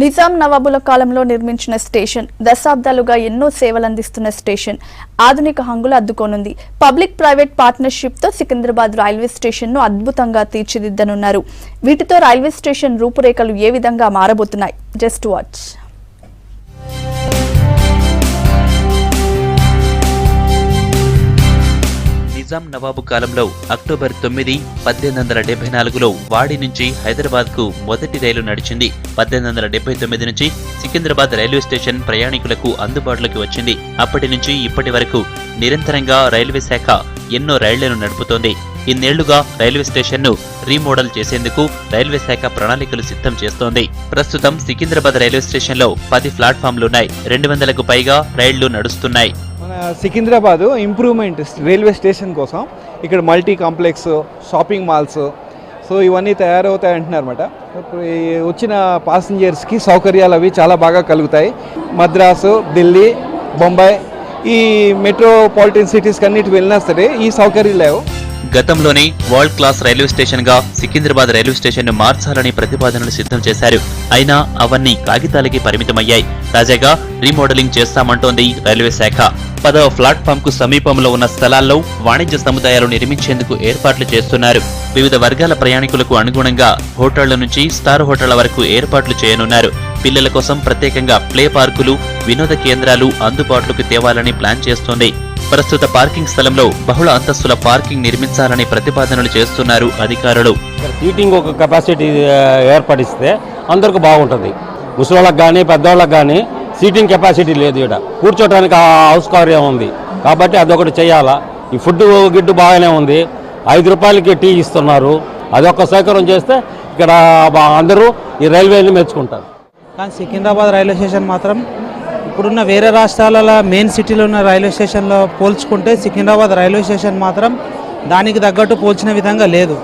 నిజాం నవాబుల కాలంలో నిర్మించిన స్టేషన్ దశాబ్దాలుగా ఎన్నో సేవలందిస్తున్న స్టేషన్ ఆధునిక హంగులు అద్దుకోనుంది. పబ్లిక్ ప్రైవేట్ పార్ట్నర్షిప్ తో సికింద్రాబాద్ రైల్వే స్టేషన్ ను అద్భుతంగా తీర్చిదిద్దనున్నారు. వీటితో రైల్వే స్టేషన్ రూపురేఖలు ఏ విధంగా మారబోతున్నాయి? Just watch. నిజాం నవాబు కాలంలో అక్టోబర్ 9, 1874లో వాడి నుంచి హైదరాబాద్ కు మొదటి రైలు నడిచింది. 1879 నుంచి సికింద్రాబాద్ రైల్వే స్టేషన్ ప్రయాణికులకు అందుబాటులోకి వచ్చింది. అప్పటి నుంచి ఇప్పటి వరకు నిరంతరంగా రైల్వే శాఖ ఎన్నో రైళ్లను నడుపుతోంది. ఇన్నేళ్లుగా రైల్వే స్టేషన్ ను రీమోడల్ చేసేందుకు రైల్వే శాఖ ప్రణాళికలు సిద్ధం చేస్తోంది. ప్రస్తుతం సికింద్రాబాద్ రైల్వే స్టేషన్ లో 10 ప్లాట్ఫామ్లున్నాయి. 200కు పైగా రైళ్లు నడుస్తున్నాయి. సికింద్రాబాద్ ఇంప్రూవ్మెంట్ రైల్వే స్టేషన్ కోసం ఇక్కడ multi complex, shopping malls, so ఇవన్నీ తయారవుతాయి అంటున్నారన్నమాట. వచ్చిన పాసింజర్స్కి సౌకర్యాలు అవి చాలా బాగా కలుగుతాయి. మద్రాసు, ఢిల్లీ, బొంబాయి ఈ మెట్రోపాలిటన్ సిటీస్కి అన్నిటి వెళ్ళినా సరే ఈ సౌకర్యాలు లేవు. గతంలోనే వరల్డ్ క్లాస్ రైల్వే స్టేషన్ గా సికింద్రాబాద్ రైల్వే స్టేషన్ ను మార్చాలని ప్రతిపాదనలు సిద్ధం చేశారు. అయినా అవన్నీ కాగితాలకి పరిమితమయ్యాయి. తాజాగా రీమోడలింగ్ చేస్తామంటోంది రైల్వే శాఖ. 10వ ప్లాట్ఫామ్ కు సమీపంలో ఉన్న స్థలాల్లో వాణిజ్య సముదాయాలు నిర్మించేందుకు ఏర్పాట్లు చేస్తున్నారు. వివిధ వర్గాల ప్రయాణికులకు అనుగుణంగా హోటళ్ల నుంచి స్టార్ హోటళ్ల వరకు ఏర్పాట్లు చేయనున్నారు. పిల్లల కోసం ప్రత్యేకంగా ప్లే పార్కులు, వినోద కేంద్రాలు అందుబాటులోకి తేవాలని ప్లాన్ చేస్తోంది. ప్రస్తుత పార్కింగ్ స్థలంలో బహుళ అంతస్తుల పార్కింగ్ నిర్మించాలని ప్రతిపాదనలు చేస్తున్నారు అధికారులు. సీటింగ్ ఒక కెపాసిటీ ఏర్పడిస్తే అందరికి బాగుంటుంది. ముసలిళ్ళకి కానీ పెద్దవాళ్ళకి కానీ సీటింగ్ కెపాసిటీ లేదు. ఇక్కడ కూర్చోడానికి అవసరం ఉంది కాబట్టి అదొకటి చేయాలా. ఈ ఫుడ్ గిడ్డు బాగానే ఉంది. 5 రూపాయలకి టీ ఇస్తున్నారు. అదొక సౌకర్యం చేస్తే ఇక్కడ అందరూ ఈ రైల్వేని మెచ్చుకుంటారు. కానీ సికింద్రాబాద్ రైల్వే స్టేషన్ మాత్రం ఇప్పుడున్న వేరే రాష్ట్రాలలో మెయిన్ సిటీలో ఉన్న రైల్వే స్టేషన్లో పోల్చుకుంటే సికింద్రాబాద్ రైల్వే స్టేషన్ మాత్రం దానికి తగ్గట్టు పోల్చిన విధంగా లేదు.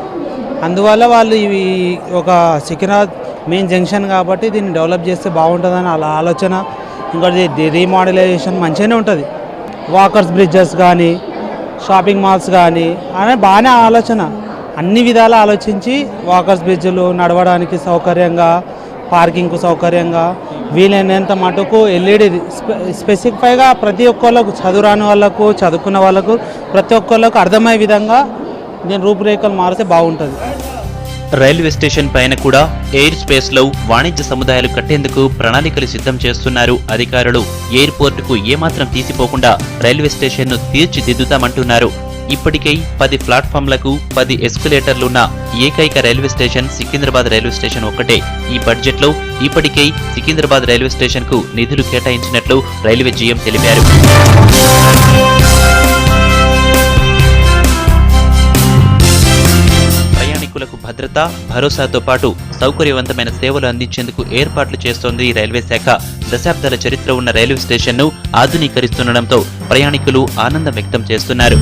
అందువల్ల వాళ్ళు ఇవి ఒక సికింద్రాబాద్ మెయిన్ జంక్షన్ కాబట్టి దీన్ని డెవలప్ చేస్తే బాగుంటుందని అలా ఆలోచన. ఇంకోటి రీమోడలైజేషన్ మంచిగానే ఉంటుంది. వాకర్స్ బ్రిడ్జెస్ కానీ, షాపింగ్ మాల్స్ కానీ అనే బాగానే ఆలోచన. అన్ని విధాలు ఆలోచించి వాకర్స్ బ్రిడ్జ్లు నడవడానికి సౌకర్యంగా, పార్కింగ్కు సౌకర్యంగా, వీలైనంత మటుకు ఎల్ఈడి స్పెసిఫైగా ప్రతి ఒక్కళ్ళకు, చదువురాని వాళ్ళకు, చదువుకున్న వాళ్ళకు, ప్రతి ఒక్కళ్ళకు అర్థమయ్యే విధంగా దీని రూపురేఖలు మారితే బాగుంటుంది. రైల్వే స్టేషన్ పైన కూడా ఎయిర్ స్పేస్ లో వాణిజ్య సముదాయాలు కట్టేందుకు ప్రణాళికలు సిద్ధం చేస్తున్నారు అధికారులు. ఎయిర్పోర్ట్ కు ఏమాత్రం తీసిపోకుండా రైల్వే స్టేషన్ ను తీర్చిదిద్దుతామంటున్నారు. ఇప్పటికై 10 ప్లాట్ఫామ్లకు 10 ఎస్కలేటర్లున్న ఏకైక railway station Secunderabad railway station ఒక్కటే. ఈ బడ్జెట్ లో ఇప్పటికై సికింద్రాబాద్ రైల్వే స్టేషన్ కు నిధులు కేటాయించినట్లు రైల్వే జీఎం తెలిపారు. ప్రయాణికులకు భద్రత, భరోసాతో పాటు సౌకర్యవంతమైన సేవలు అందించేందుకు ఏర్పాట్లు చేస్తోంది రైల్వే శాఖ. దశాబ్దాల చరిత్ర ఉన్న రైల్వే స్టేషన్ ను ఆధునీకరిస్తుండటంతో ప్రయాణికులు ఆనందం వ్యక్తం చేస్తున్నారు.